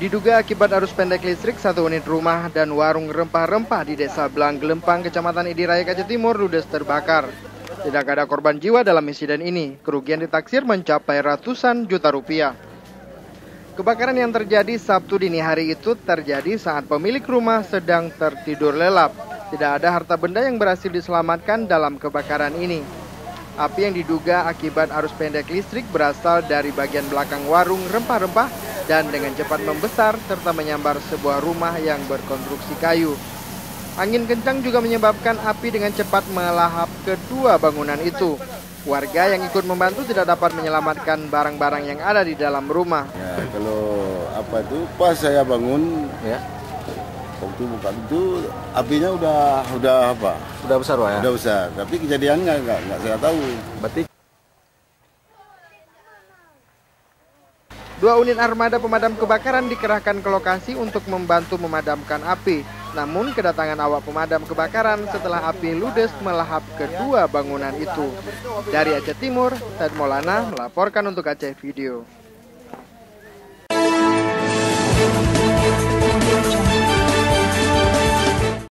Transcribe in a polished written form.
Diduga akibat arus pendek listrik, satu unit rumah dan warung rempah-rempah di Desa Blang Gelempang, Kecamatan Idiraya, Aceh Timur, ludes terbakar. Tidak ada korban jiwa dalam insiden ini. Kerugian ditaksir mencapai ratusan juta rupiah. Kebakaran yang terjadi Sabtu dini hari itu terjadi saat pemilik rumah sedang tertidur lelap. Tidak ada harta benda yang berhasil diselamatkan dalam kebakaran ini. Api yang diduga akibat arus pendek listrik berasal dari bagian belakang warung rempah-rempah dan dengan cepat membesar serta menyambar sebuah rumah yang berkonstruksi kayu. Angin kencang juga menyebabkan api dengan cepat melahap kedua bangunan itu. Warga yang ikut membantu tidak dapat menyelamatkan barang-barang yang ada di dalam rumah. Ya, kalau apa itu pas saya bangun ya, waktu buka itu apinya udah apa? Udah besar, Pak, ya? Udah besar, tapi kejadian nggak saya tahu. Berarti 2 unit armada pemadam kebakaran dikerahkan ke lokasi untuk membantu memadamkan api. Namun kedatangan awak pemadam kebakaran setelah api ludes melahap kedua bangunan itu. Dari Aceh Timur, Said Maulana melaporkan untuk Aceh Video.